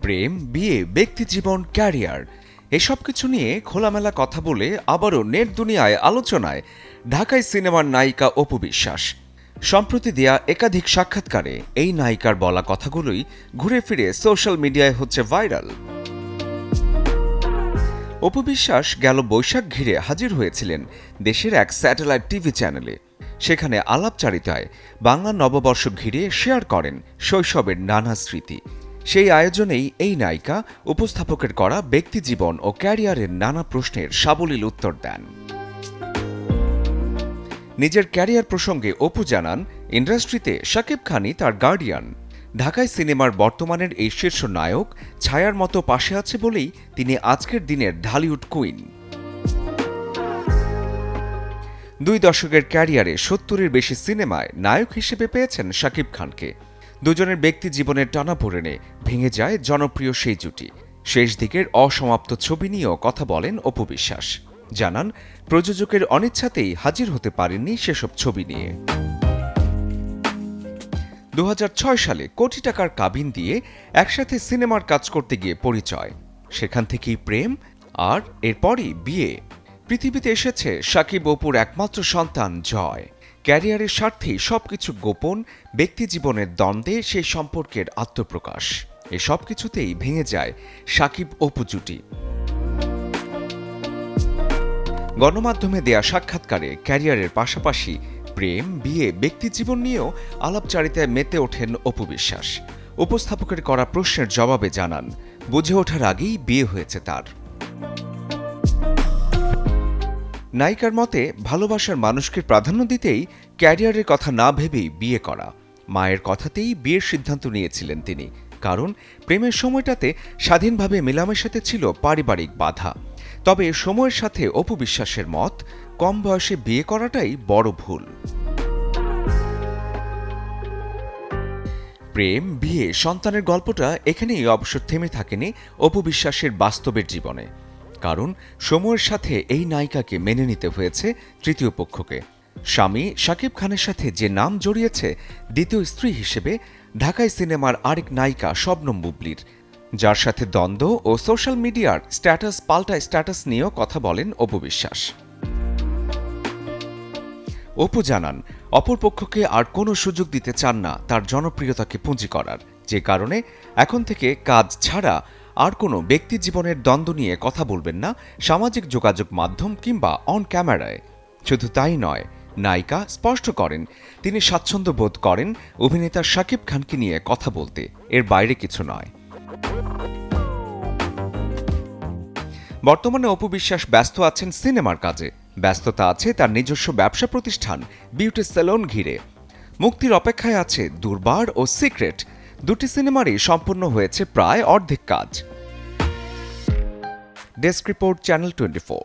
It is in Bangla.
প্রেম, বিয়ে, ব্যক্তিজীবন, ক্যারিয়ার এসব কিছু নিয়ে খোলামেলা কথা বলে আবারও নেট দুনিয়ায় আলোচনায় ঢাকাই সিনেমার নায়িকা অপু বিশ্বাস। সম্প্রতি দেয়া একাধিক সাক্ষাৎকারে এই নায়িকার বলা কথাগুলোই ঘুরে ফিরে সোশ্যাল মিডিয়ায় হচ্ছে ভাইরাল। অপু বিশ্বাস গেল বৈশাখ ঘিরে হাজির হয়েছিলেন দেশের এক স্যাটেলাইট টিভি চ্যানেলে। সেখানে আলাপচারিতায় বাংলা নববর্ষ ঘিরে শেয়ার করেন শৈশবের নানা স্মৃতি। সেই আয়োজনেই এই নায়িকা উপস্থাপকের করা ব্যক্তিজীবন ও ক্যারিয়ারের নানা প্রশ্নের সাবলীল উত্তর দেন। নিজের ক্যারিয়ার প্রসঙ্গে অপু জানান, ইন্ডাস্ট্রিতে শাকিব খানই তার গার্ডিয়ান। ঢাকায় সিনেমার বর্তমানের এই শীর্ষ নায়ক ছায়ার মতো পাশে আছে বলেই তিনি আজকের দিনের ঢালিউড কুইন। 2 দশকের ক্যারিয়ারে 70-এর বেশি সিনেমায় নায়ক হিসেবে পেয়েছেন শাকিব খানকে। দুজনের ব্যক্তি জীবনের টানাপোড়েনে ভেঙে যায় জনপ্রিয় সেই জুটি। শেষ দিকের অসমাপ্ত ছবি নিয়েও কথা বলেন অপু বিশ্বাস। জানান, প্রযোজকের অনিচ্ছাতেই হাজির হতে পারেননি সেসব ছবি নিয়ে। 2006 সালে কোটি টাকার কাবিন দিয়ে একসাথে সিনেমার কাজ করতে গিয়ে পরিচয়, সেখান থেকেই প্রেম, আর এরপরই বিয়ে। পৃথিবীতে এসেছে শাকিব অপুর একমাত্র সন্তান জয়। ক্যারিয়ারের স্বার্থেই সবকিছু গোপন, ব্যক্তিজীবনের দ্বন্দ্বে সেই সম্পর্কের আত্মপ্রকাশ। এসব কিছুতেই ভেঙে যায় শাকিব অপু জুটি। গণমাধ্যমে দেয়া সাক্ষাৎকারে ক্যারিয়ারের পাশাপাশি প্রেম, বিয়ে, ব্যক্তিজীবন নিয়েও আলাপচারিতায় মেতে ওঠেন অপু বিশ্বাস। উপস্থাপকের করা প্রশ্নের জবাবে জানান, বুঝে ওঠার আগেই বিয়ে হয়েছে তার। নায়িকার মতে, ভালোবাসার মানুষকে প্রাধান্য দিতেই ক্যারিয়ারের কথা না ভেবেই বিয়ে করা। মায়ের কথাতেই বিয়ের সিদ্ধান্ত নিয়েছিলেন তিনি, কারণ প্রেমের সময়টাতে স্বাধীনভাবে মেলামেশাতে ছিল পারিবারিক বাধা। তবে সময়ের সাথে অপু বিশ্বাসের মত, কম বয়সে বিয়ে করাটাই বড় ভুল। প্রেম, বিয়ে, সন্তানের গল্পটা এখানেই অবশ্য থেমে থাকেনি অপু বিশ্বাসের বাস্তবের জীবনে। কারণ সময়ের সাথে এই নায়িকাকে মেনে নিতে হয়েছে তৃতীয় পক্ষকে। স্বামী শাকিব খানের সাথে যে নাম জড়িয়েছে দ্বিতীয় স্ত্রী হিসেবে ঢাকাই সিনেমার আরেক নায়িকা শবনম বুবলির, যার সাথে দ্বন্দ্ব ও সোশ্যাল মিডিয়ার স্ট্যাটাস পাল্টা স্ট্যাটাস নিয়েও কথা বলেন অপু বিশ্বাস। অপু জানান, অপরপক্ষকে আর কোনো সুযোগ দিতে চান না তার জনপ্রিয়তাকে পুঁজি করার, যে কারণে এখন থেকে কাজ ছাড়া আর কোনো ব্যক্তি জীবনের দ্বন্দ্ব নিয়ে কথা বলবেন না সামাজিক যোগাযোগ মাধ্যম কিংবা অন ক্যামেরায়। শুধু তাই নয়, নায়িকা স্পষ্ট করেন তিনি স্বাচ্ছন্দ্য বোধ করেন অভিনেতা শাকিব খানকে নিয়ে কথা বলতে, এর বাইরে কিছু নয়। বর্তমানে অপু বিশ্বাস ব্যস্ত আছেন সিনেমার কাজে। ব্যস্ততা আছে তার নিজস্ব ব্যবসা প্রতিষ্ঠান বিউটি সেলুন ঘিরে। মুক্তির অপেক্ষায় আছে দুর্বার ও সিক্রেট। 2টি সিনেমারই সম্পূর্ণ হয়েছে প্রায় অর্ধেক কাজ। Desk report, channel 24।